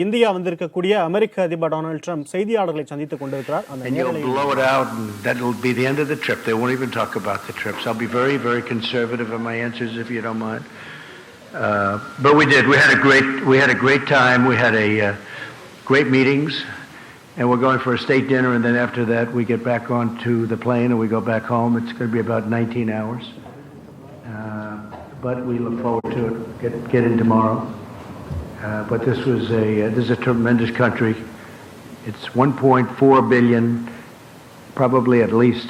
India வந்திருக்கக்கூடிய அமெரிக்க அதிபர் Donald Trump செய்தியாளர்களை சந்தித்துக் கொண்டிருக்கிறார். And you'll blow it out, and that'll be the end of the trip. They won't even talk about the trips. I'll be very, very conservative in my answers, if you don't mind. But we did. We had a great time. We had great meetings, and we're going for a state dinner, and then after that we get back onto the plane and we go back home. It's going to be about 19 hours. But we look forward to it. Get in tomorrow. But this is a tremendous country. It's 1.4 billion, probably at least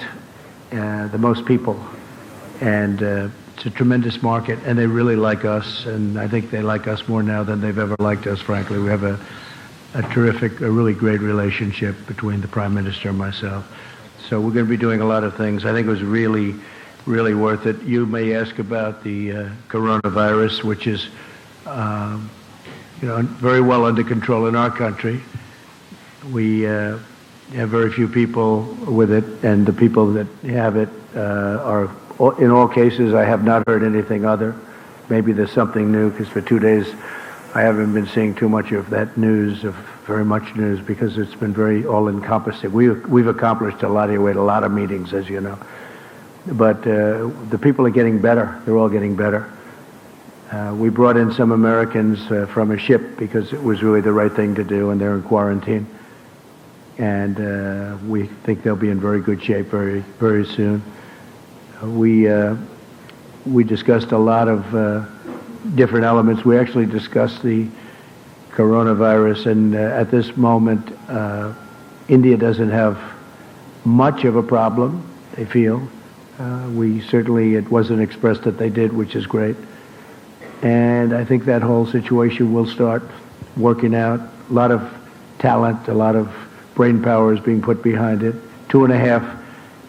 the most people, and it's a tremendous market. And they really like us, and I think they like us more now than they've ever liked us. Frankly, we have a terrific, a really great relationship between the Prime Minister and myself. So we're going to be doing a lot of things. I think it was really worth it. You may ask about the coronavirus, which is very well under control in our country. We have very few people with it, and the people that have it are, in all cases, I have not heard anything other. Maybe there's something new, because for 2 days I haven't been seeing too much of that news, of very much news, because it's been very all-encompassing. We've accomplished a lot of a lot of meetings, as you know. But the people are getting better. They're all getting better. We brought in some Americans from a ship because it was really the right thing to do, and they're in quarantine. And we think they'll be in very good shape very, very soon. We discussed a lot of different elements. We actually discussed the coronavirus, and at this moment, India doesn't have much of a problem, they feel. It wasn't expressed that they did, which is great. And I think that whole situation will start working out. A lot of talent, a lot of brain power is being put behind it. $2.5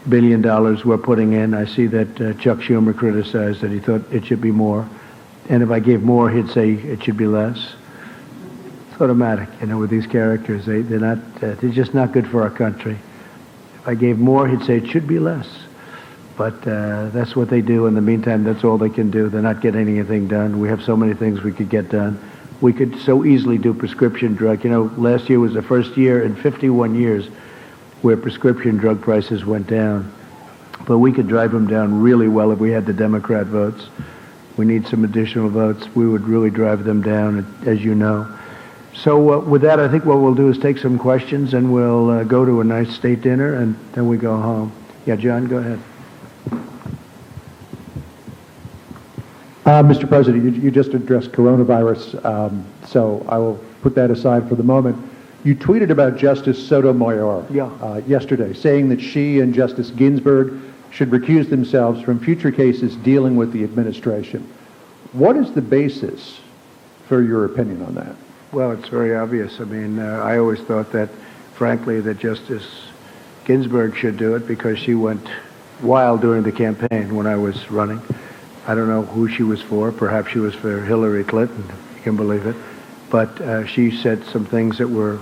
billion we're putting in. I see that Chuck Schumer criticized that he thought it should be more. And if I gave more, he'd say it should be less. It's automatic, with these characters. They're just not good for our country. If I gave more, he'd say it should be less. But that's what they do. In the meantime, that's all they can do. They're not getting anything done. We have so many things we could get done. We could so easily do prescription drug. Last year was the first year in 51 years where prescription drug prices went down. But we could drive them down really well if we had the Democrat votes. We need some additional votes. We would really drive them down, as you know. So with that, I think what we'll do is take some questions, and we'll go to a nice state dinner, and then we go home. Yeah, John, go ahead. Mr. President, you just addressed coronavirus, so I will put that aside for the moment. You tweeted about Justice Sotomayor yesterday, saying that she and Justice Ginsburg should recuse themselves from future cases dealing with the administration. What is the basis for your opinion on that? Well, it's very obvious. I mean, I always thought that, frankly, that Justice Ginsburg should do it because she went wild during the campaign when I was running. I don't know who she was for. Perhaps she was for Hillary Clinton. You can believe it. But she said some things that were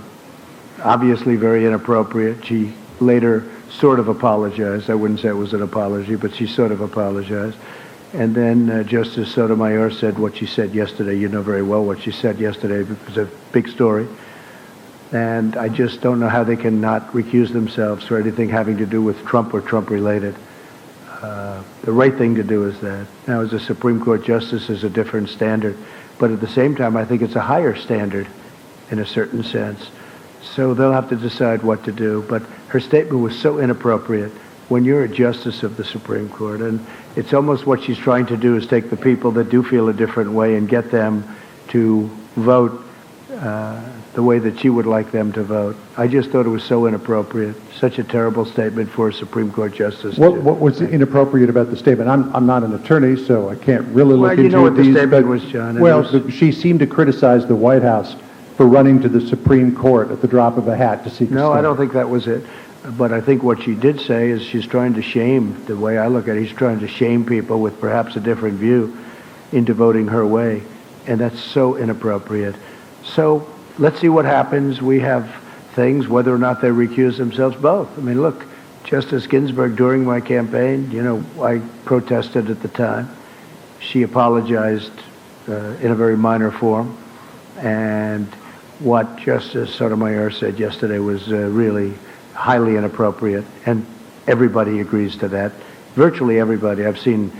obviously very inappropriate. She later sort of apologized. I wouldn't say it was an apology, but she sort of apologized. And then Justice Sotomayor said what she said yesterday. You know very well what she said yesterday. It was a big story. And I just don't know how they can not recuse themselves for anything having to do with Trump or Trump-related. The right thing to do is that. Now, as a Supreme Court justice is a different standard, but at the same time, I think it's a higher standard in a certain sense. So they'll have to decide what to do. But her statement was so inappropriate when you're a justice of the Supreme Court, and it's almost what she's trying to do is take the people that do feel a different way and get them to vote the way that she would like them to vote. I just thought it was so inappropriate. Such a terrible statement for a Supreme Court justice. What was inappropriate about the statement? I'm not an attorney, so I can't really look into it. Well, you know what the statement was, John. She seemed to criticize the White House for running to the Supreme Court at the drop of a hat to seek a No, stand. I don't think that was it. But I think what she did say is she's trying to shame, the way I look at it, she's trying to shame people with perhaps a different view into voting her way. And that's so inappropriate. So let's see what happens. We have things, whether or not they recuse themselves, both. I mean, look, Justice Ginsburg, during my campaign, I protested at the time. She apologized in a very minor form. And what Justice Sotomayor said yesterday was really highly inappropriate, and everybody agrees to that. Virtually everybody. I've seen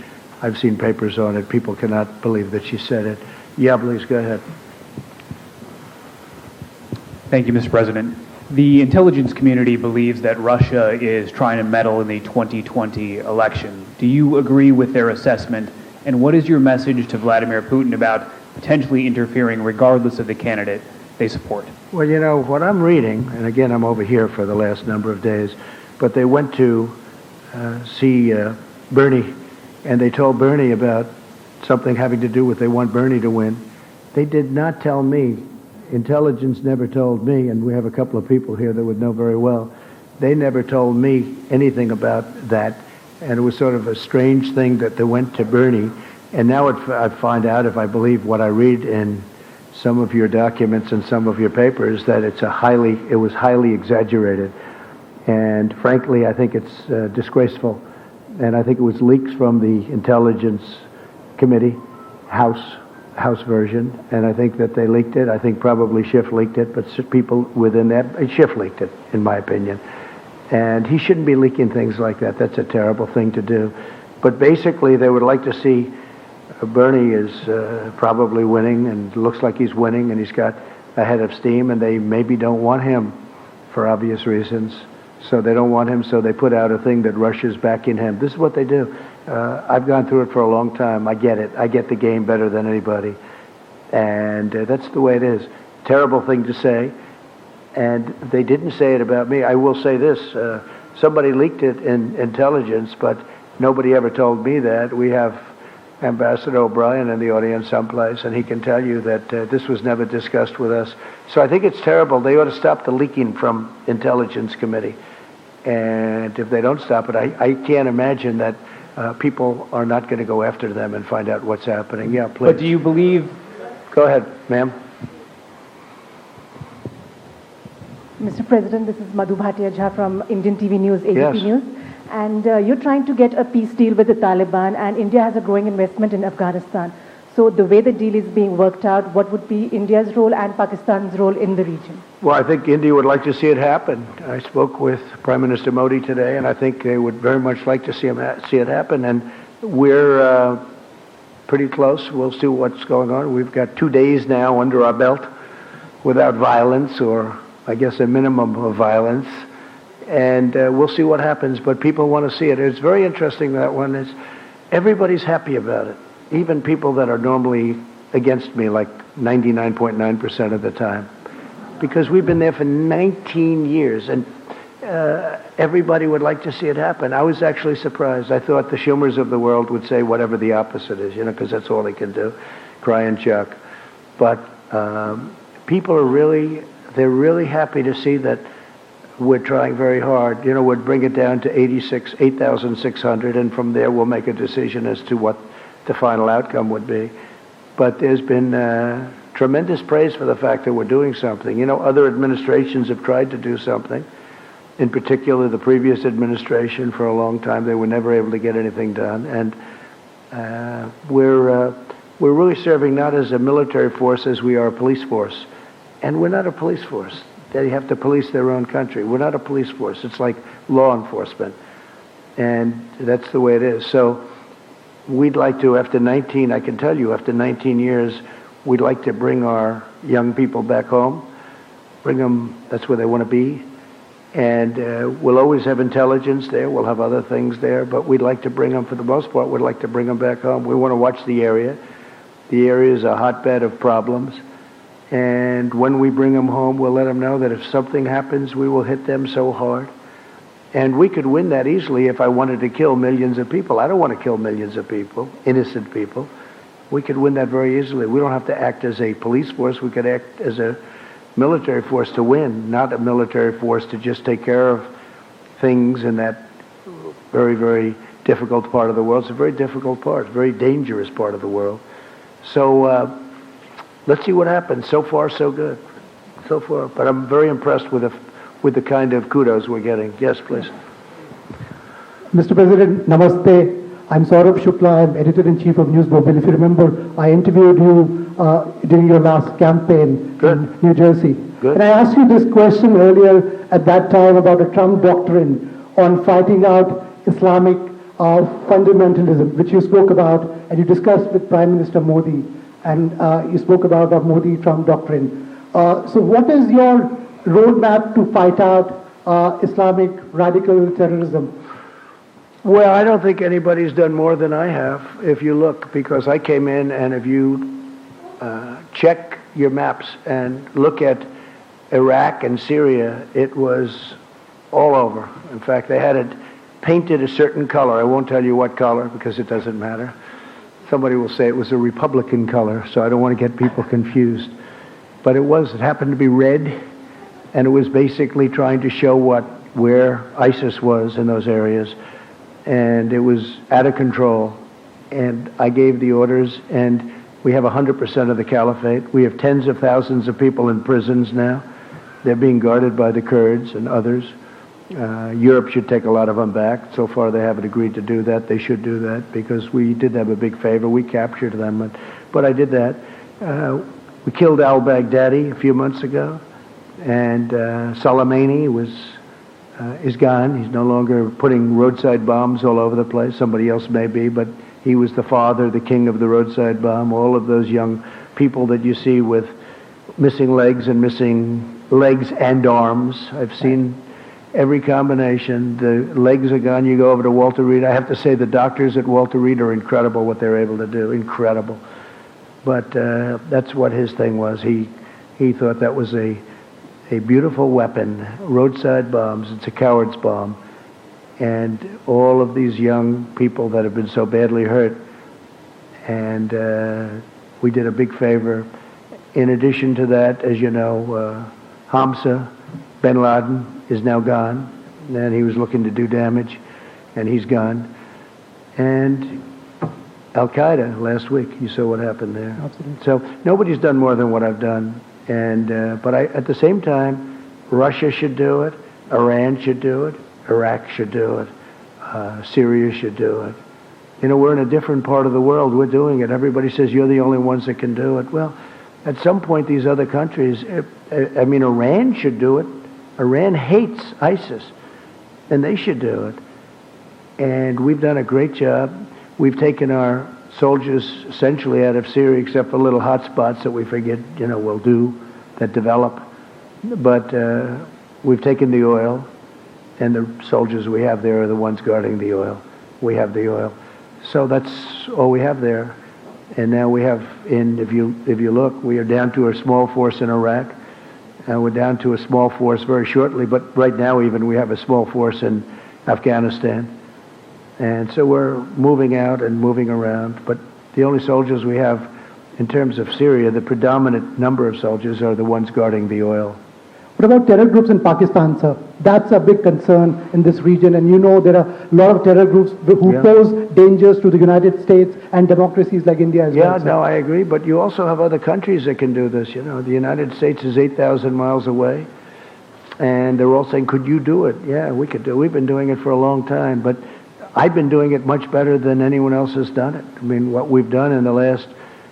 papers on it. People cannot believe that she said it. Yeah, please go ahead. Thank you, Mr. President. The intelligence community believes that Russia is trying to meddle in the 2020 election. Do you agree with their assessment? And what is your message to Vladimir Putin about potentially interfering regardless of the candidate they support? Well, you know, what I'm reading, and again, I'm over here for the last number of days, but they went to see Bernie, and they told Bernie about something having to do with they want Bernie to win. They did not tell me. Intelligence never told me, and we have a couple of people here that would know very well. They never told me anything about that, and it was sort of a strange thing that they went to Bernie. And now I find out, if I believe what I read in some of your documents and some of your papers, that it was highly exaggerated. And frankly, I think it's disgraceful. And I think it was leaks from the Intelligence Committee, House version, and I think that they leaked it. I think probably Schiff leaked it, but people within that, Schiff leaked it, in my opinion. And he shouldn't be leaking things like that. That's a terrible thing to do. But basically, they would like to see Bernie is probably winning, and looks like he's winning, and he's got a head of steam, and they maybe don't want him for obvious reasons. So they don't want him, so they put out a thing that Russia's backing him. This is what they do. I've gone through it for a long time. I get it. I get the game better than anybody. And that's the way it is. Terrible thing to say. And they didn't say it about me. I will say this. Somebody leaked it in intelligence, but nobody ever told me that. We have Ambassador O'Brien in the audience someplace, and he can tell you that this was never discussed with us. So I think it's terrible. They ought to stop the leaking from Intelligence Committee. And if they don't stop it, I can't imagine that people are not going to go after them and find out what's happening. Yeah, please. But do you believe... Go ahead, ma'am. Mr. President, this is Madhu Bhatia from Indian TV News, ABP Yes. News. And you're trying to get a peace deal with the Taliban, and India has a growing investment in Afghanistan. So the way the deal is being worked out, what would be India's role and Pakistan's role in the region? Well, I think India would like to see it happen. I spoke with Prime Minister Modi today, and I think they would very much like to see it happen. And we're pretty close. We'll see what's going on. We've got 2 days now under our belt without violence, or I guess a minimum of violence. And we'll see what happens, but people want to see it. It's very interesting, that one. Everybody's happy about it, even people that are normally against me, like 99.9% of the time, because we've been there for 19 years, and everybody would like to see it happen. I was actually surprised. I thought the Schumers of the world would say whatever the opposite is, because that's all they can do, cry and chuck. But people are they're really happy to see that we're trying very hard. We'd bring it down to 8,600, and from there we'll make a decision as to what the final outcome would be. But there's been tremendous praise for the fact that we're doing something. Other administrations have tried to do something. In particular, the previous administration, for a long time, they were never able to get anything done. And we're really serving not as a military force as we are a police force. And we're not a police force. They have to police their own country. We're not a police force. It's like law enforcement. And that's the way it is. So we'd like to, after 19 years, we'd like to bring our young people back home, bring them, that's where they want to be. And we'll always have intelligence there. We'll have other things there. But we'd like to bring them, for the most part, we'd like to bring them back home. We want to watch the area. The area is a hotbed of problems. And when we bring them home, we'll let them know that if something happens, we will hit them so hard. And we could win that easily if I wanted to kill millions of people. I don't want to kill millions of people, innocent people. We could win that very easily. We don't have to act as a police force. We could act as a military force to win, not a military force to just take care of things in that very, very difficult part of the world. It's a very difficult part, a very dangerous part of the world. So let's see what happens. So far, so good. So far. But I'm very impressed with the kind of kudos we're getting. Yes, please. Mr. President, namaste. I'm Saurabh Shukla. I'm editor-in-chief of News Mobile. If you remember, I interviewed you during your last campaign in New Jersey. Good. And I asked you this question earlier at that time about a Trump doctrine on fighting out Islamic fundamentalism, which you spoke about and you discussed with Prime Minister Modi, and you spoke about the Modi-Trump doctrine. So what is your roadmap to fight out Islamic radical terrorism? Well, I don't think anybody's done more than I have, if you look, because I came in, and if you check your maps and look at Iraq and Syria, it was all over. In fact, they had it painted a certain color. I won't tell you what color because it doesn't matter. Somebody will say it was a Republican color, so I don't want to get people confused. But it happened to be red, and it was basically trying to show where ISIS was in those areas. And it was out of control. And I gave the orders, and we have 100% of the caliphate. We have tens of thousands of people in prisons now. They're being guarded by the Kurds and others. Europe should take a lot of them back. So far they haven't agreed to do that. They should do that because we did them a big favor. We captured them, but I did that. We killed al-Baghdadi a few months ago, and Soleimani is gone. He's no longer putting roadside bombs all over the place. Somebody else may be, but he was the father, the king of the roadside bomb. All of those young people that you see with missing legs and arms. I've seen every combination. The legs are gone. You go over to Walter Reed. I have to say the doctors at Walter Reed are incredible what they're able to do. Incredible. But that's what his thing was. He thought that was a beautiful weapon. Roadside bombs. It's a coward's bomb. And all of these young people that have been so badly hurt. And we did a big favor. In addition to that, as you know, Hamza bin Laden is now gone, and he was looking to do damage, and he's gone. And Al-Qaeda last week, you saw what happened there. Absolutely. So nobody's done more than what I've done. And but at the same time, Russia should do it, Iran should do it, Iraq should do it, Syria should do it. You know, we're in a different part of the world. We're doing it. Everybody says you're the only ones that can do it. Well, at some point, these other countries, Iran should do it. Iran hates ISIS, and they should do it. And we've done a great job. We've taken our soldiers essentially out of Syria, except for little hot spots that we figured, we'll do, that develop. But we've taken the oil, and the soldiers we have there are the ones guarding the oil. We have the oil. So that's all we have there. And now we have, if you look, we are down to a small force in Iraq. And we're down to a small force very shortly, but right now even we have a small force in Afghanistan. And so we're moving out and moving around. But the only soldiers we have in terms of Syria, the predominant number of soldiers are the ones guarding the oil. What about terror groups in Pakistan, sir? That's a big concern in this region, and there are a lot of terror groups who pose dangers to the United States and democracies like India as well. Yeah, no, I agree, but you also have other countries that can do this. The United States is 8,000 miles away, and they're all saying, could you do it? Yeah, we could do it. We've been doing it for a long time, but I've been doing it much better than anyone else has done it. I mean, what we've done in the last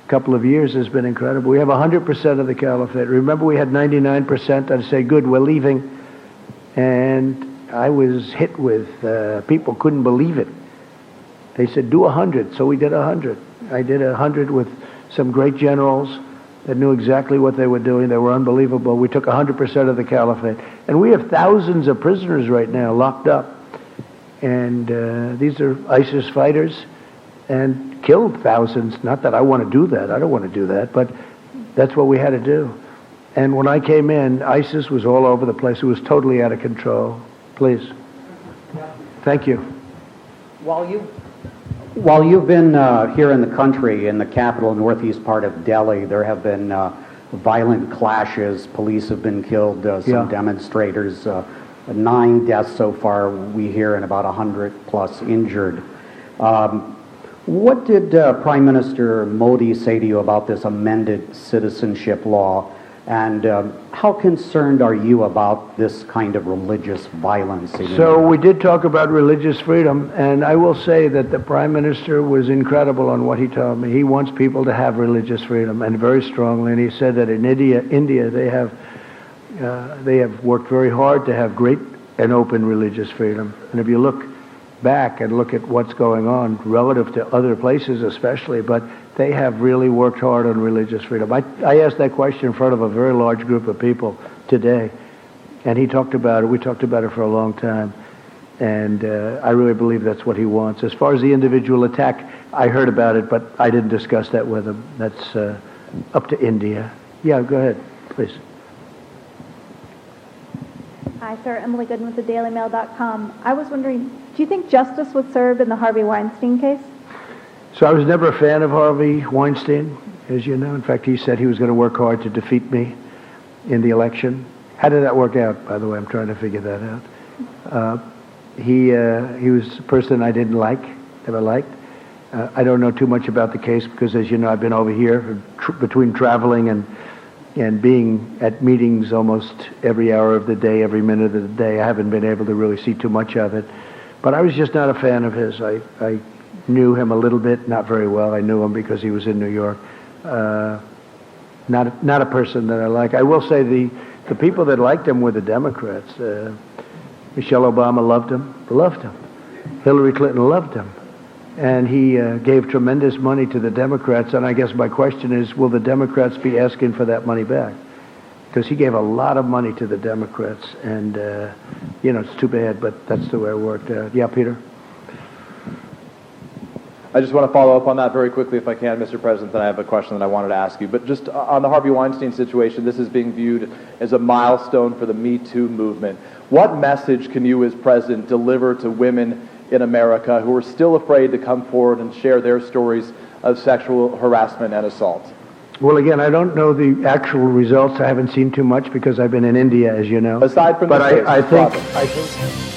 couple of years has been incredible. We have 100% of the caliphate. Remember, we had 99%. I'd say, good, we're leaving. And I was hit with, people couldn't believe it. They said, do 100. So we did 100. I did 100 with some great generals that knew exactly what they were doing. They were unbelievable. We took 100% of the caliphate. And we have thousands of prisoners right now locked up. And these are ISIS fighters and killed thousands. Not that I want to do that. I don't want to do that. But that's what we had to do. And when I came in, ISIS was all over the place. It was totally out of control. Please. Thank you. While you've been here in the country, in the capital, northeast part of Delhi, there have been violent clashes. Police have been killed, some demonstrators, 9 deaths so far, we hear, and about 100 plus injured. What did Prime Minister Modi say to you about this amended citizenship law? And how concerned are you about this kind of religious violence? So we did talk about religious freedom, and I will say that the Prime Minister was incredible on what he told me. He wants people to have religious freedom, and very strongly. And he said that in India they have worked very hard to have great and open religious freedom. And if you look back and look at what's going on relative to other places especially, but they have really worked hard on religious freedom. I asked that question in front of a very large group of people today, and he talked about it. We talked about it for a long time, and I really believe that's what he wants. As far as the individual attack, I heard about it, but I didn't discuss that with him. That's up to India. Yeah, go ahead, please. Hi, sir. Emily Goodman with thedailymail.com. I was wondering, do you think justice was served in the Harvey Weinstein case? So I was never a fan of Harvey Weinstein, as you know. In fact, he said he was going to work hard to defeat me in the election. How did that work out, by the way? I'm trying to figure that out. He was a person I didn't like, never liked. I don't know too much about the case because, as you know, I've been over here between traveling and being at meetings almost every hour of the day, every minute of the day. I haven't been able to really see too much of it. But I was just not a fan of his. I knew him a little bit, not very well. I knew him because he was in New York. Not a person that I like. I will say the people that liked him were the Democrats. Michelle Obama loved him. Hillary Clinton loved him. And he gave tremendous money to the Democrats. And I guess my question is, will the Democrats be asking for that money back? Because he gave a lot of money to the Democrats. And, it's too bad, but that's the way it worked out. Yeah, Peter? I just want to follow up on that very quickly, if I can, Mr. President. Then I have a question that I wanted to ask you. But just on the Harvey Weinstein situation, this is being viewed as a milestone for the Me Too movement. What message can you, as president, deliver to women in America who are still afraid to come forward and share their stories of sexual harassment and assault? Well, again, I don't know the actual results. I haven't seen too much because I've been in India, as you know. Aside from but this case, I think.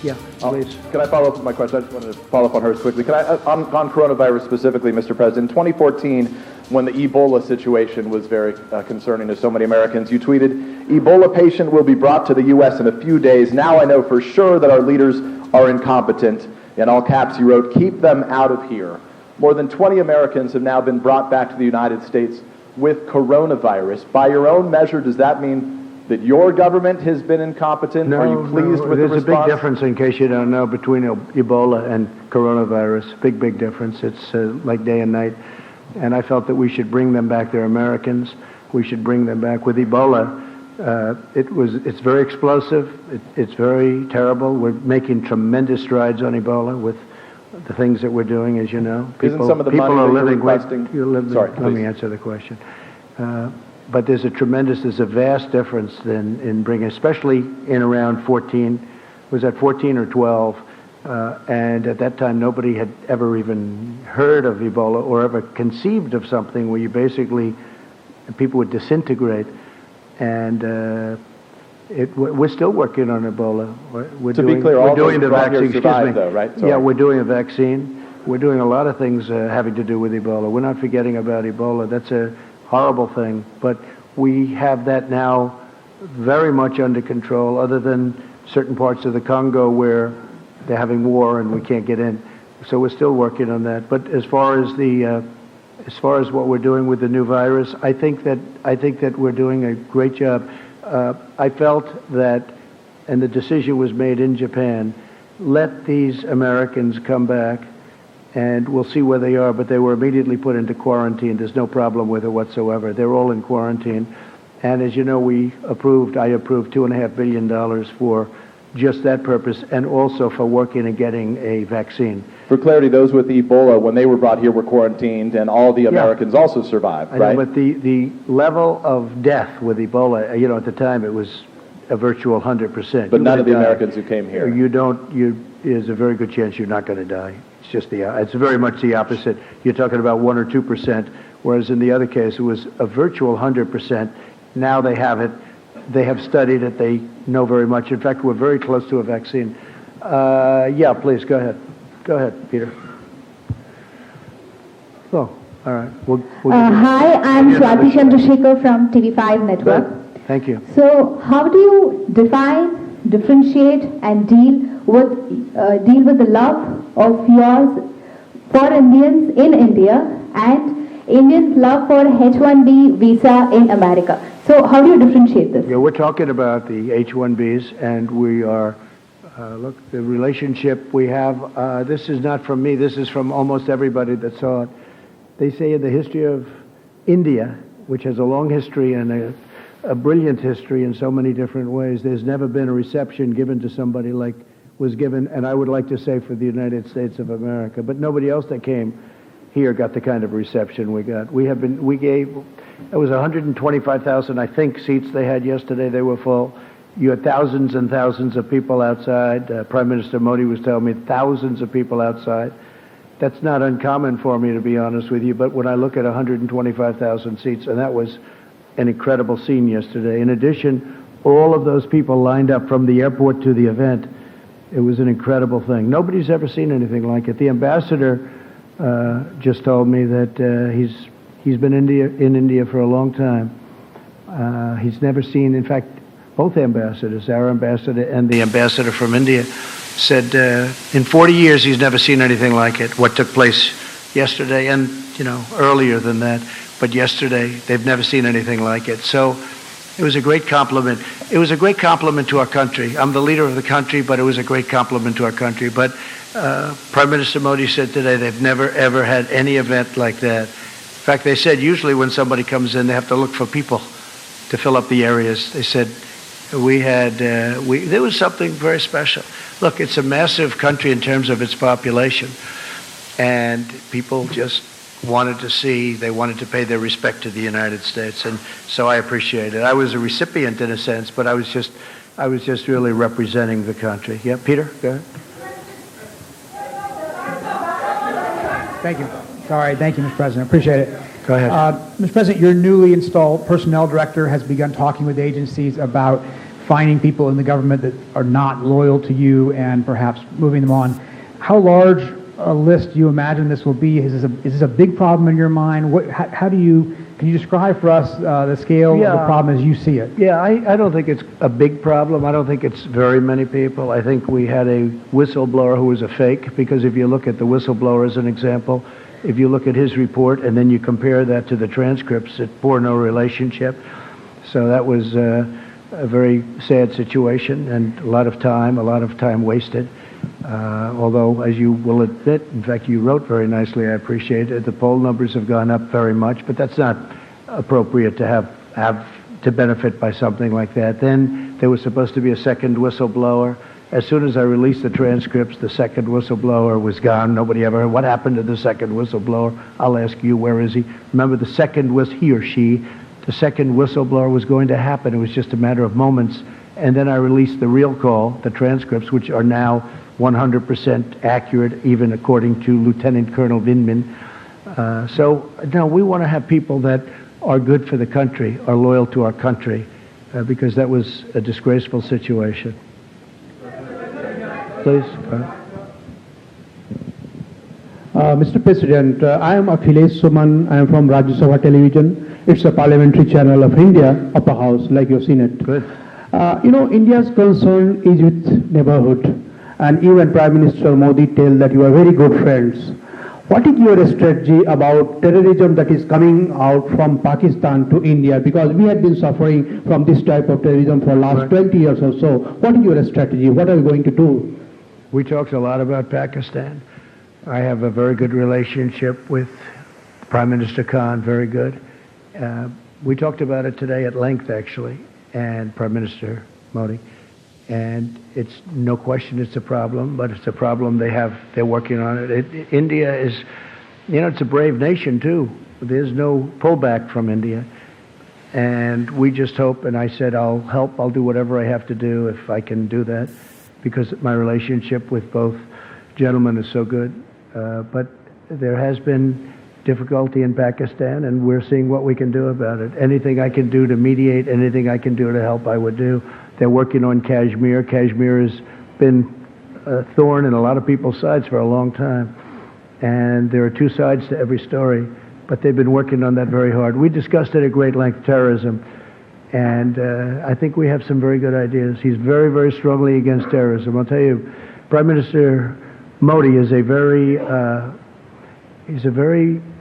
Yeah, please. Can I follow up with my question? I just wanted to follow up on hers quickly. Can I, on coronavirus specifically, Mr. President, in 2014, when the Ebola situation was very concerning to so many Americans, you tweeted, "Ebola patient will be brought to the U.S. in a few days. Now I know for sure that our leaders are incompetent." In all caps, you wrote, "Keep them out of here." More than 20 Americans have now been brought back to the United States with coronavirus. By your own measure, does that mean that your government has been incompetent? Are you pleased with the response? There's a big difference, in case you don't know, between Ebola and coronavirus. Big difference. It's like day and night. And I felt that we should bring them back. They're Americans. We should bring them back. With Ebola, it's very explosive. It's very terrible. We're making tremendous strides on EbOla with the things that we're doing, as you know. Isn't some of the money that you're requesting... Let me answer the question. But there's a vast difference in bringing, especially in around 14, was that 14 or 12? And at that time, nobody had ever even heard of Ebola or ever conceived of something where you basically, people would disintegrate. And we're still working on Ebola. We're doing the vaccine. Survived, though, right? Yeah, we're doing a vaccine. We're doing a lot of things having to do with Ebola. We're not forgetting about Ebola. That's a horrible thing, but we have that now very much under control, other than certain parts of the Congo where they're having war and we can't get in. So we're still working on that. But as far as what we're doing with the new virus, I think that we're doing a great job. I felt that, and the decision was made in Japan, let these Americans come back and we'll see where they are, but they were immediately put into quarantine. There's no problem with it whatsoever. They're all in quarantine. And as you know, I approved $2.5 billion for just that purpose, and also for working and getting a vaccine. For clarity, those with Ebola, when they were brought here, were quarantined, and all the Americans also survived, right? I know, but the level of death with Ebola, at the time it was a virtual 100%. But none of the Americans who came here. There's a very good chance you're not going to die. It's just it's very much the opposite. You're talking about 1 or 2%, whereas in the other case it was a virtual 100%. Now they have it. They have studied it. know very much. In fact, we're very close to a vaccine. Yeah, please, go ahead. Go ahead, Peter. Oh, all right. Hi, I'm Swati Chandrasekhar from TV5 Network. Good. Thank you. So, how do you define, differentiate, and deal with the love of yours for Indians in India and Indians' love for H-1B visa in America? So, how do you differentiate this? Yeah, we're talking about the H-1Bs, and we are. Look, the relationship we have. This is not from me. This is from almost everybody that saw it. They say in the history of India, which has a long history and a brilliant history in so many different ways, there's never been a reception given to somebody like was given, and I would like to say for the United States of America, but nobody else that came here got the kind of reception we got. We gave, it was 125,000, I think, seats they had yesterday. They were full. You had thousands and thousands of people outside. Prime Minister Modi was telling me thousands of people outside. That's not uncommon for me, to be honest with you, but when I look at 125,000 seats, and that was an incredible scene yesterday. In addition, all of those people lined up from the airport to the event. It was an incredible thing. Nobody's ever seen anything like it. The ambassador just told me that he's been in India for a long time. He's never seen, in fact, both ambassadors, our ambassador and the ambassador from India, said in 40 years he's never seen anything like it, what took place yesterday and, earlier than that. But yesterday, they've never seen anything like it. So it was a great compliment. It was a great compliment to our country. I'm the leader of the country, but it was a great compliment to our country. But Prime Minister Modi said today they've never, ever had any event like that. In fact, they said usually when somebody comes in, they have to look for people to fill up the areas. They said there was something very special. Look, it's a massive country in terms of its population, and people just wanted to pay their respect to the United States, and so I appreciate it. I was a recipient in a sense, but I was just really representing the country. Yeah, Peter, go ahead. Thank you. Sorry, thank you, Mr. President. Appreciate it. Go ahead. Mr. President, your newly installed personnel director has begun talking with agencies about finding people in the government that are not loyal to you and perhaps moving them on. How large a list do you imagine this will be? Is this a big problem in your mind? Can you describe for us the scale of the problem as you see it? Yeah, I don't think it's a big problem. I don't think it's very many people. I think we had a whistleblower who was a fake, because if you look at the whistleblower as an example, if you look at his report and then you compare that to the transcripts, it bore no relationship. So that was a very sad situation and a lot of time wasted. Although, as you will admit, in fact, you wrote very nicely, I appreciate it, the poll numbers have gone up very much, but that's not appropriate to have to benefit by something like that. Then there was supposed to be a second whistleblower. As soon as I released the transcripts, the second whistleblower was gone. Nobody ever heard what happened to the second whistleblower. I'll ask you, where is he? Remember, the second he or she, the second whistleblower was going to happen. It was just a matter of moments. And then I released the real call, the transcripts, which are now 100% accurate, even according to Lieutenant Colonel Vindman. So, no, we want to have people that are good for the country, are loyal to our country, because that was a disgraceful situation. Please. Mr. President, I am Akhilesh Suman. I am from Rajya Sabha Television. It's a parliamentary channel of India, upper house, like you've seen it. Good. India's concern is with neighborhood. And you and Prime Minister Modi tell that you are very good friends. What is your strategy about terrorism that is coming out from Pakistan to India? Because we have been suffering from this type of terrorism for the last 20 years or so. What is your strategy? What are you going to do? We talked a lot about Pakistan. I have a very good relationship with Prime Minister Khan, very good. We talked about it today at length, actually, and Prime Minister Modi. And it's no question it's a problem, but it's a problem they're working on it. India is, it's a brave nation too. There's no pullback from India. And we just hope, and I said I'll help, I'll do whatever I have to do if I can do that, because my relationship with both gentlemen is so good. But there has been difficulty in Pakistan, and we're seeing what we can do about it. Anything I can do to mediate, anything I can do to help, I would do. They're working on Kashmir. Kashmir has been a thorn in a lot of people's sides for a long time. And there are two sides to every story, but they've been working on that very hard. We discussed it at great length, terrorism, and I think we have some very good ideas. He's very, very strongly against terrorism. I'll tell you, Prime Minister Modi is a very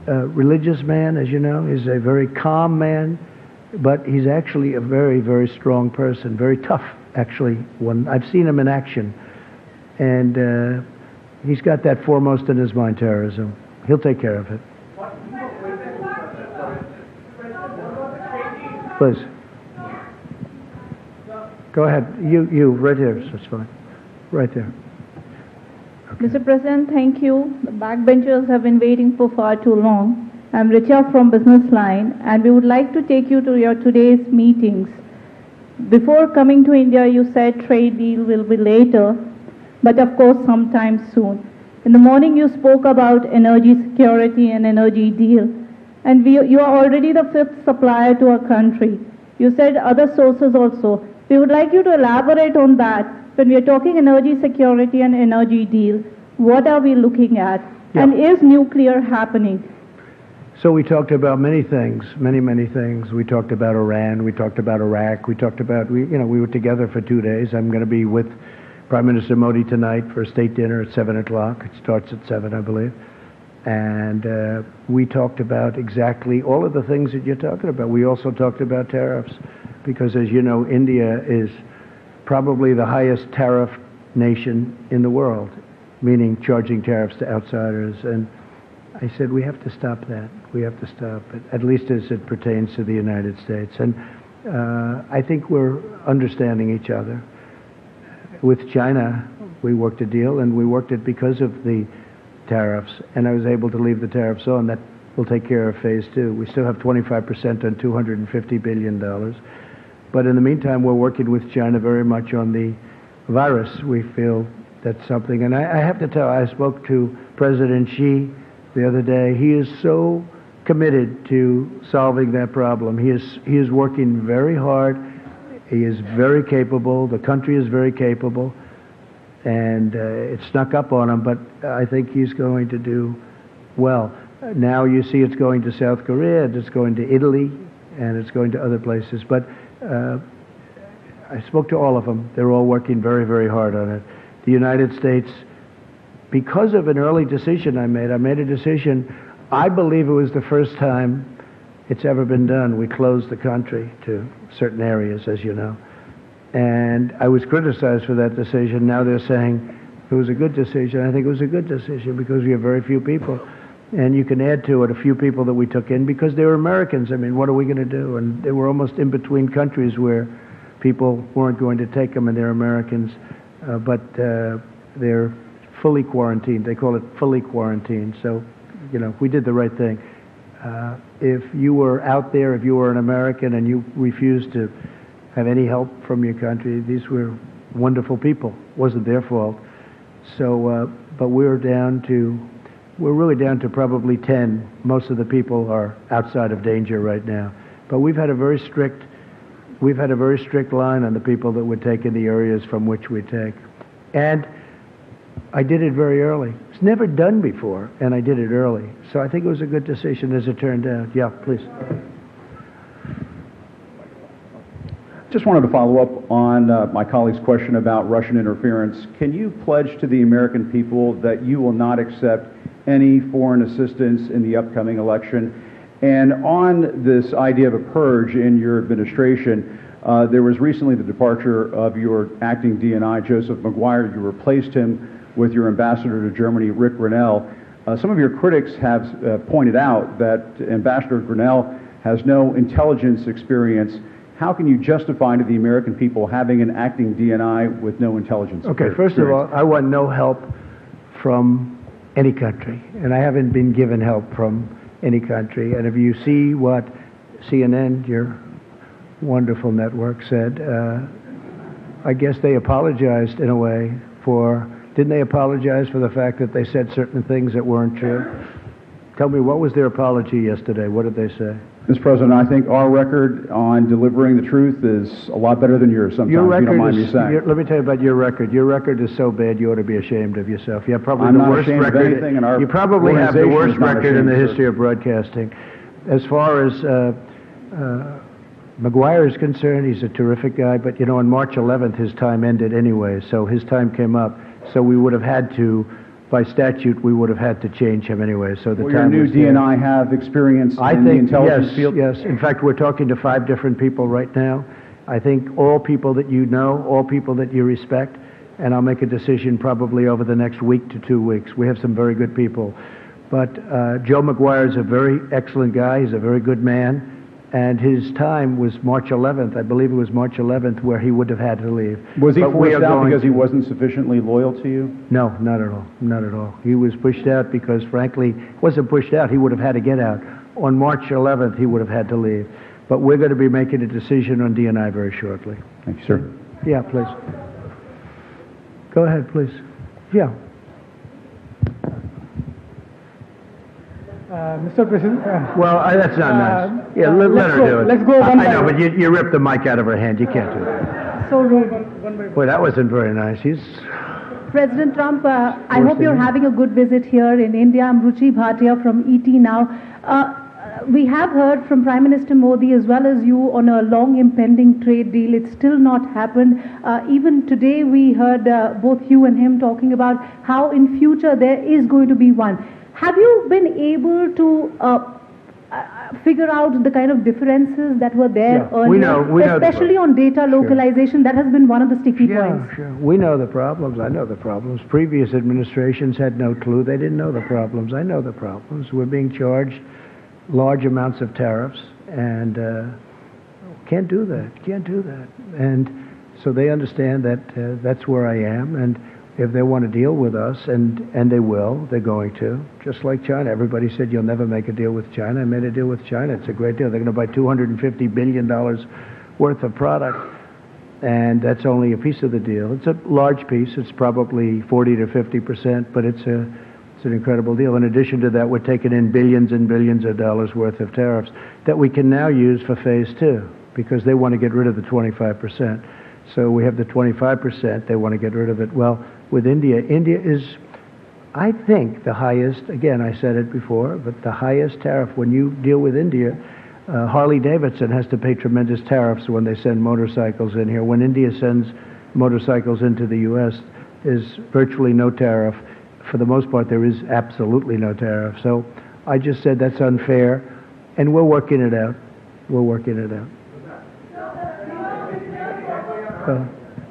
religious man, as you know. He's a very calm man, but he's actually a very, very strong person, very tough, actually. When I've seen him in action, and he's got that foremost in his mind, terrorism. He'll take care of it. Please. Go ahead. You, right here. That's fine. Right there. Okay. Mr. President, thank you. The backbenchers have been waiting for far too long. I'm Richa from Business Line, and we would like to take you to your today's meetings. Before coming to India, you said trade deal will be later, but of course sometime soon. In the morning, you spoke about energy security and energy deal, and you are already the 5th supplier to our country. You said other sources also. We would like you to elaborate on that. When we are talking energy security and energy deal, what are we looking at? Yeah. And is nuclear happening? So we talked about many things, many things. We talked about Iran. We talked about Iraq. We talked about, we were together for 2 days. I'm going to be with Prime Minister Modi tonight for a state dinner at 7 o'clock. It starts at 7, I believe. And we talked about exactly all of the things that you're talking about. We also talked about tariffs because, as you know, India is probably the highest tariff nation in the world, meaning charging tariffs to outsiders. And I said, we have to stop that. We have to stop it, at least as it pertains to the United States. And I think we're understanding each other. With China, we worked a deal, and we worked it because of the tariffs, and I was able to leave the tariffs on. That will take care of phase 2. We still have 25% on $250 billion. But in the meantime, we're working with China very much on the virus. We feel that's something. And I have to tell, I spoke to President Xi the other day. He is so committed to solving that problem. He is working very hard. He is very capable. The country is very capable. And it snuck up on him, but I think he's going to do well. Now you see it's going to South Korea, and it's going to Italy, and it's going to other places. But I spoke to all of them. They're all working very, very hard on it. The United States, because of an early decision I made a decision. I believe it was the first time it's ever been done. We closed the country to certain areas, as you know. And I was criticized for that decision. Now they're saying it was a good decision. I think it was a good decision because we have very few people. And you can add to it a few people that we took in because they were Americans. I mean, what are we going to do? And they were almost in between countries where people weren't going to take them, and they're Americans. But they're fully quarantined. They call it fully quarantined. So, we did the right thing. If you were out there, if you were an American and you refused to have any help from your country, these were wonderful people. It wasn't their fault. So, but we're really down to probably 10. Most of the people are outside of danger right now. But we've had a very strict line on the people that would take in the areas from which we take. And I did it very early. It's never done before, and I did it early. So I think it was a good decision as it turned out. Yeah, please. Just wanted to follow up on my colleague's question about Russian interference. Can you pledge to the American people that you will not accept any foreign assistance in the upcoming election? And on this idea of a purge in your administration, there was recently the departure of your acting DNI, Joseph McGuire. You replaced him with your ambassador to Germany, Rick Grinnell. Some of your critics have pointed out that Ambassador Grinnell has no intelligence experience. How can you justify to the American people having an acting DNI with no intelligence experience? Okay, first of all, I want no help from any country, and I haven't been given help from any country. And if you see what CNN, your wonderful network, said, I guess they apologized in a way didn't they apologize for the fact that they said certain things that weren't true? Tell me, what was their apology yesterday? What did they say? Mr. President, I think our record on delivering the truth is a lot better than yours sometimes. Your you don't record mind me is, saying. let me tell you about your record. Your record is so bad you ought to be ashamed of yourself. You have probably I'm the not worst ashamed of record. anything, and our You probably have the organization worst is not record in the ashamed, history of broadcasting. As far as McGuire is concerned, he's a terrific guy, but you know, on March 11th his time ended anyway, so his time came up. So we would have had to, by statute, we would have had to change him anyway. So the Well, your time new was there. DNI have experience I in think, the intelligence yes, field? yes. In fact, we're talking to 5 different people right now. I think all people that you know, all people that you respect, and I'll make a decision probably over the next week to 2 weeks. We have some very good people. But Joe McGuire is a very excellent guy. He's a very good man. And his time was March 11th. I believe it was March 11th where he would have had to leave. Was he But we forced are out going because he to- wasn't sufficiently loyal to you? No, not at all. Not at all. He was pushed out because, frankly, he wasn't pushed out. He would have had to get out. On March 11th, he would have had to leave. But we're going to be making a decision on DNI very shortly. Thank you, sir. Yeah, please. Go ahead, please. Yeah. Mr. President. Well, that's not nice. Yeah, let her do it. Let's go one I by know, one. but you ripped the mic out of her hand. You can't do that. So rude. Boy, that wasn't very nice. He's... President Trump, I Worse hope than you're you. having a good visit here in India. I'm Ruchi Bhatia from ET Now. We have heard from Prime Minister Modi as well as you on a long impending trade deal. It's still not happened. Even today we heard both you and him talking about how in future there is going to be one. Have you been able to figure out the kind of differences that were there earlier? we know especially on data localization? That has been one of the sticky points. Sure. We know the problems. I know the problems. Previous administrations had no clue. They didn't know the problems. I know the problems. We're being charged large amounts of tariffs, and can't do that. Can't do that. And so they understand that that's where I am, and if they want to deal with us, and they will, they're going to, just like China. Everybody said you'll never make a deal with China. I made a deal with China. It's a great deal. They're going to buy $250 billion worth of product, and that's only a piece of the deal. It's a large piece. It's probably 40 to 50%, but it's an incredible deal. In addition to that, we're taking in billions and billions of dollars worth of tariffs that we can now use for phase 2, because they want to get rid of the 25%. So we have the 25%. They want to get rid of it. Well, with India, India is, I think, the highest, again, I said it before, but the highest tariff. When you deal with India, Harley Davidson has to pay tremendous tariffs when they send motorcycles in here. When India sends motorcycles into the U.S., there's virtually no tariff. For the most part, there is absolutely no tariff. So I just said that's unfair, and we're working it out. We're working it out.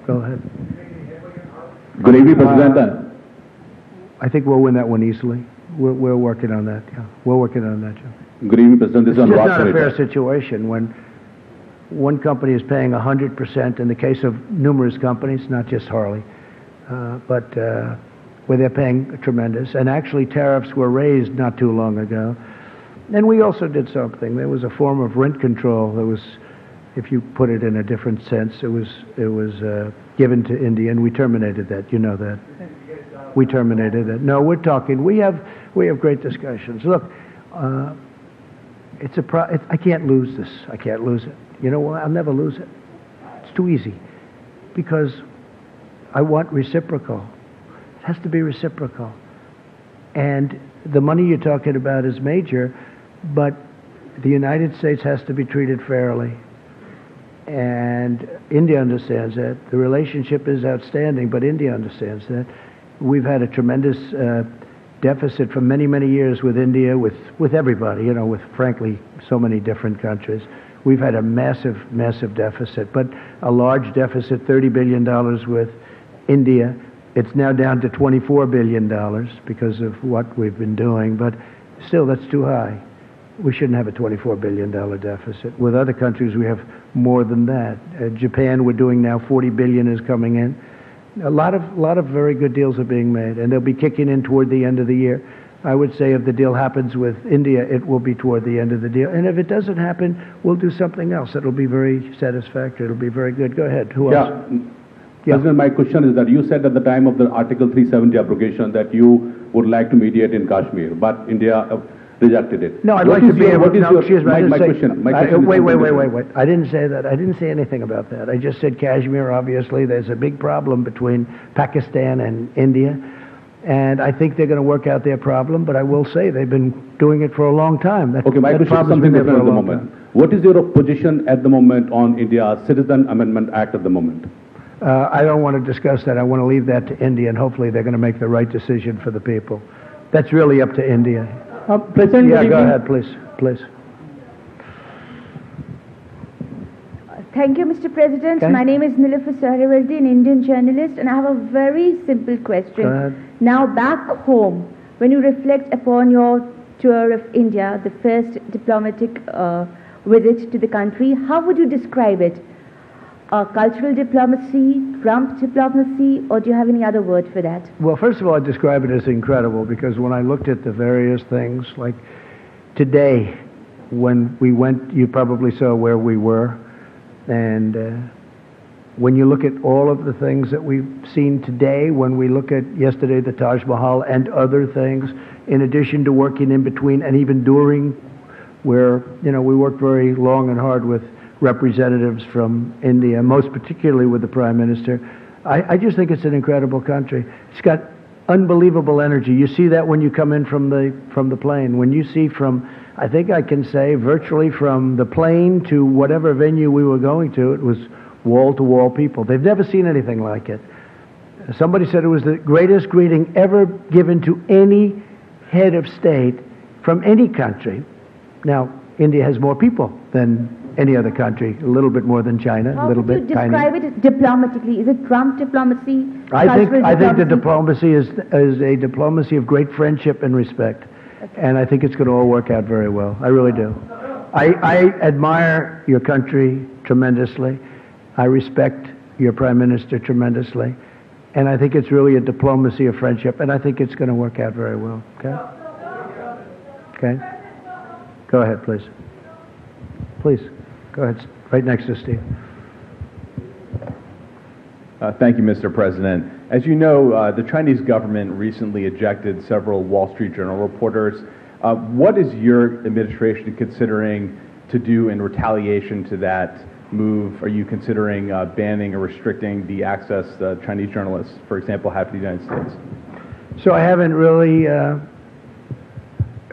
Go ahead. Good evening, President. I think we'll win that one easily. We're working on that. Yeah, we're working on that, Joe. Good evening, President. This is It's just Anurag not a fair Sarita. situation when one company is paying 100% in the case of numerous companies, not just Harley, but where they're paying tremendous. And actually, tariffs were raised not too long ago. And we also did something. There was a form of rent control that was, if you put it in a different sense, it was given to India, and we terminated that. You know that. We terminated it. No, we're talking. We have great discussions. Look, I can't lose this. I can't lose it. You know why? I'll never lose it. It's too easy. Because I want reciprocal. It has to be reciprocal. And the money you're talking about is major, but the United States has to be treated fairly. And India understands that. The relationship is outstanding, but India understands that. We've had a tremendous deficit for many, many years with India, with everybody, you know, with, frankly, so many different countries. We've had a massive, massive deficit, but a large deficit, $30 billion with India. It's now down to $24 billion because of what we've been doing, but still, that's too high. We shouldn't have a $24 billion deficit. With other countries, we have more than that. Japan, we're doing now $40 billion is coming in. A lot of very good deals are being made, and they'll be kicking in toward the end of the year. I would say if the deal happens with India, it will be toward the end of the deal. And if it doesn't happen, we'll do something else. It'll be very satisfactory. It'll be very good. Go ahead. Who else? Yeah. President, my question is that you said at the time of the Article 370 abrogation that you would like to mediate in Kashmir, but India rejected it. No, I'd What like to is be your- able what is no, your- excuse me, I my didn't say- question- my question is wait, completely wait. I didn't say that. I didn't say anything about that. I just said Kashmir, obviously, there's a big problem between Pakistan and India, and I think they're going to work out their problem, but I will say they've been doing it for a long time. Okay, my question is something different at the moment. What is your position at the moment on India's Citizen Amendment Act at the moment? I don't want to discuss that. I want to leave that to India, and hopefully they're going to make the right decision for the people. That's really up to India. President, Yeah, good go evening. ahead, please. Please. Thank you, Mr. President. Okay. My name is Nilüfer Sahravardi, an Indian journalist, and I have a very simple question. Go ahead. Now, back home, when you reflect upon your tour of India, the first diplomatic visit to the country, how would you describe it? Cultural diplomacy, Trump diplomacy, or do you have any other word for that? Well, first of all, I describe it as incredible because when I looked at the various things, like today, when we went, you probably saw where we were, and when you look at all of the things that we've seen today, when we look at yesterday the Taj Mahal and other things, in addition to working in between and even during, where, you know, we worked very long and hard with representatives from India, most particularly with the Prime Minister. I just think it's an incredible country. It's got unbelievable energy. You see that when you come in from the plane. When you see from, I think I can say, virtually from the plane to whatever venue we were going to, it was wall-to-wall people. They've never seen anything like it. Somebody said it was the greatest greeting ever given to any head of state from any country. Now, India has more people than any other country, a little bit more than China, How a little would you bit tiny. describe it diplomatically? Is it Trump diplomacy? I think the diplomacy? diplomacy is a diplomacy of great friendship and respect, and I think it's going to all work out very well. I really do. I admire your country tremendously. I respect your Prime Minister tremendously, and I think it's really a diplomacy of friendship, and I think it's going to work out very well. Okay? Okay? Go ahead, please. Please, go ahead. Right next to Steve. Thank you, Mr. President. As you know, the Chinese government recently ejected several Wall Street Journal reporters. What is your administration considering to do in retaliation to that move? Are you considering banning or restricting the access Chinese journalists, for example, have to the United States? So I haven't really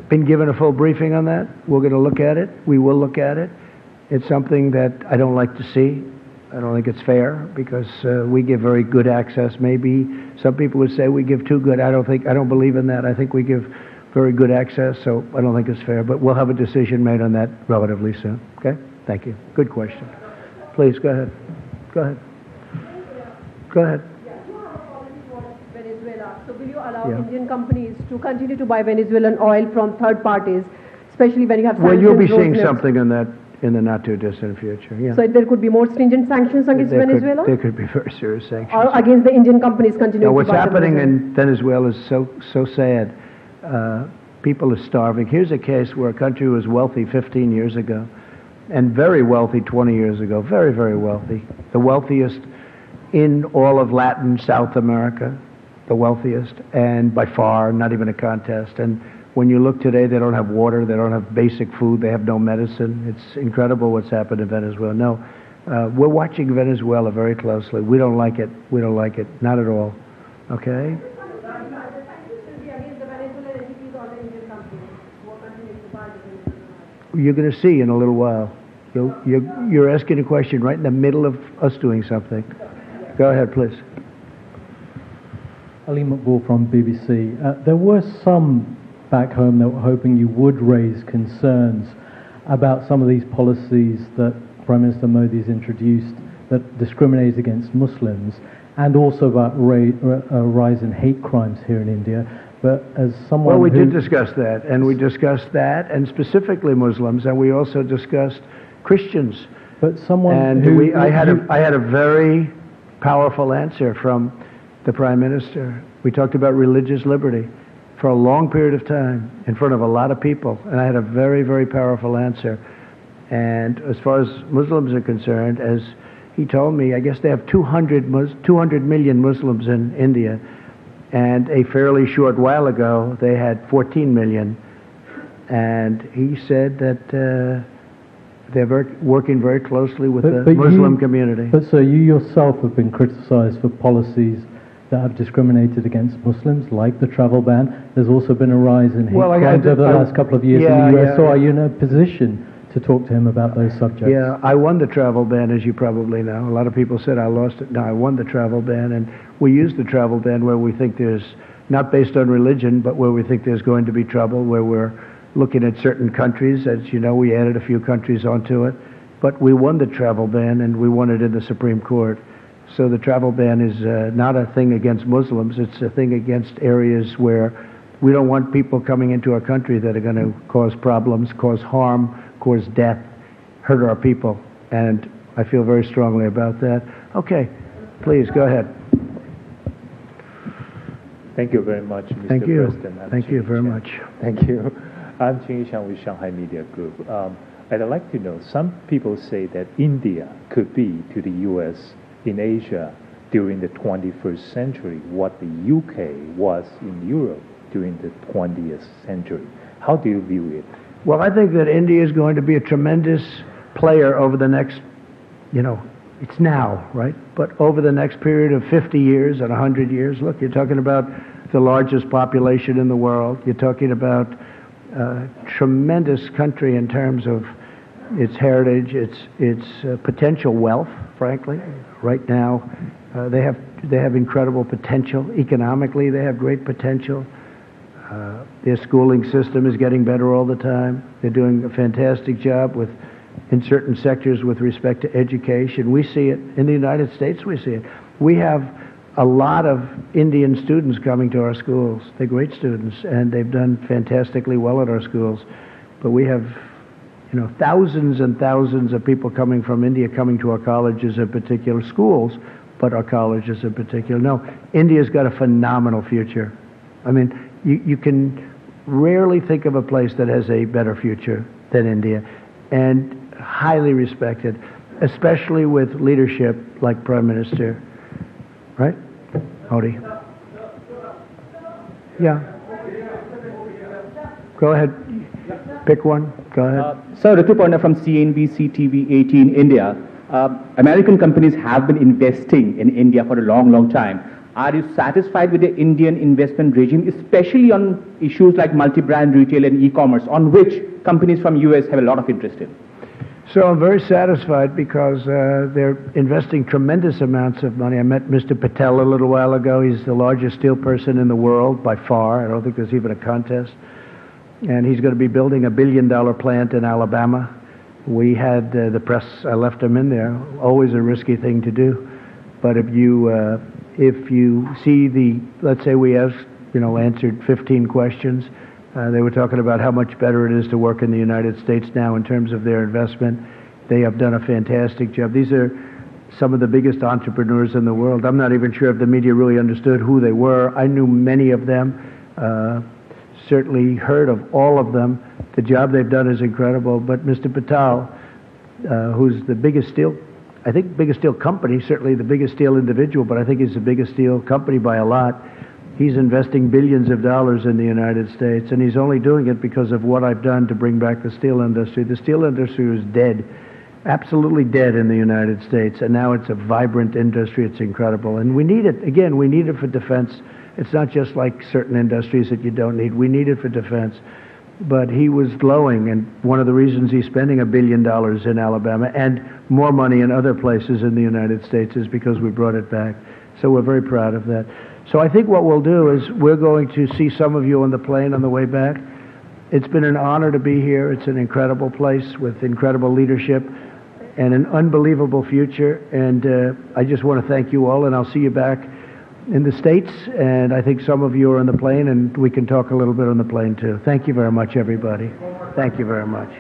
been given a full briefing on that. We're going to look at it. We will look at it. It's something that I don't like to see. I don't think it's fair because we give very good access. Maybe some people would say we give too good. I don't believe in that. I think we give very good access, so I don't think it's fair. But we'll have a decision made on that relatively soon. Okay? Thank you. Good question. Please, go ahead. Go ahead. Go ahead. Venezuela. So will you allow Indian companies to continue to buy Venezuelan oil from third parties, especially when you have sanctions? Well, you'll be seeing something on that in the not too distant future. Yeah. So there could be more stringent sanctions against Venezuela? There could be very serious sanctions. Or against the Indian companies continuing Now, to what's buy happening Venezuela? in Venezuela is so sad. People are starving. Here's a case where a country was wealthy 15 years ago and very wealthy 20 years ago. Very, very wealthy. The wealthiest in all of Latin South America. The wealthiest. And by far, not even a contest. And when you look today, they don't have water. They don't have basic food. They have no medicine. It's incredible what's happened in Venezuela. No, we're watching Venezuela very closely. We don't like it. We don't like it. Not at all. Okay? You're going to see in a little while. You're asking a question right in the middle of us doing something. Go ahead, please. Ali Maqbool from BBC. There were some back home that were hoping you would raise concerns about some of these policies that Prime Minister Modi has introduced that discriminate against Muslims, and also about a rise in hate crimes here in India. But as someone well, we did discuss that, and we discussed that, and specifically Muslims, and we also discussed Christians. But someone and I had a very powerful answer from the Prime Minister. We talked about religious liberty for a long period of time in front of a lot of people, and I had a very, very powerful answer. And as far as Muslims are concerned, as he told me, I guess they have 200 million Muslims in India, and a fairly short while ago they had 14 million. and he said that they're working very closely with the Muslim community. But so you yourself have been criticized for policies that have discriminated against Muslims, like the travel ban. There's also been a rise in hate crimes over the last couple of years in the US. So are you in a position to talk to him about those subjects? Yeah, I won the travel ban, as you probably know. A lot of people said I lost it. No, I won the travel ban, and we use the travel ban where we think there's, not based on religion, but where we think there's going to be trouble, where we're looking at certain countries. As you know, we added a few countries onto it. But we won the travel ban, and we won it in the Supreme Court. So the travel ban is not a thing against Muslims. It's a thing against areas where we don't want people coming into our country that are going to cause problems, cause harm, cause death, hurt our people. And I feel very strongly about that. Okay, please, go ahead. Thank you very much, Mr. Thank you. President. Thank you very much. Thank you. I'm Jing Yishan with Shanghai Media Group. I'd like to know, some people say that India could be to the U.S. in Asia during the 21st century what the UK was in Europe during the 20th century. How do you view it? Well, I think that India is going to be a tremendous player over the next, it's now, right? But over the next period of 50 years and 100 years, look, you're talking about the largest population in the world. You're talking about a tremendous country in terms of its heritage, its potential wealth, frankly. Right now, they have incredible potential. Economically, they have great potential. Their schooling system is getting better all the time. They're doing a fantastic job in certain sectors with respect to education. We see it. In the United States, we see it. We have a lot of Indian students coming to our schools. They're great students, and they've done fantastically well at our schools. But we have thousands and thousands of people coming from India coming to our colleges in particular, schools, but our colleges in particular. No, India's got a phenomenal future. I mean, you can rarely think of a place that has a better future than India, and highly respected, especially with leadership like Prime Minister, right? Modi. Yeah. Go ahead. Pick one. Go ahead. Sir, Ritu Parna from CNBC TV 18 India. American companies have been investing in India for a long, long time. Are you satisfied with the Indian investment regime, especially on issues like multi-brand retail and e-commerce, on which companies from US have a lot of interest in? So I'm very satisfied because they're investing tremendous amounts of money. I met Mr. Patel a little while ago. He's the largest steel person in the world by far. I don't think there's even a contest. And he's going to be building $1 billion plant in Alabama. We had the press, I left him in there. Always a risky thing to do. But if you see let's say we asked, answered 15 questions, they were talking about how much better it is to work in the United States now in terms of their investment. They have done a fantastic job. These are some of the biggest entrepreneurs in the world. I'm not even sure if the media really understood who they were. I knew many of them. Certainly heard of all of them. The job they've done is incredible. But Mr. Patel, who's the biggest steel company, certainly the biggest steel individual, but I think he's the biggest steel company by a lot. He's investing billions of dollars in the United States, and he's only doing it because of what I've done to bring back the steel industry. The steel industry was dead, absolutely dead in the United States, and now it's a vibrant industry. It's incredible. And we need it. Again, we need it for defense. It's not just like certain industries that you don't need. We need it for defense. But he was glowing, and one of the reasons he's spending $1 billion in Alabama and more money in other places in the United States is because we brought it back. So we're very proud of that. So I think what we'll do is we're going to see some of you on the plane on the way back. It's been an honor to be here. It's an incredible place with incredible leadership and an unbelievable future. And I just want to thank you all, and I'll see you back in the States, and I think some of you are on the plane, and we can talk a little bit on the plane too. Thank you very much, everybody. Thank you very much.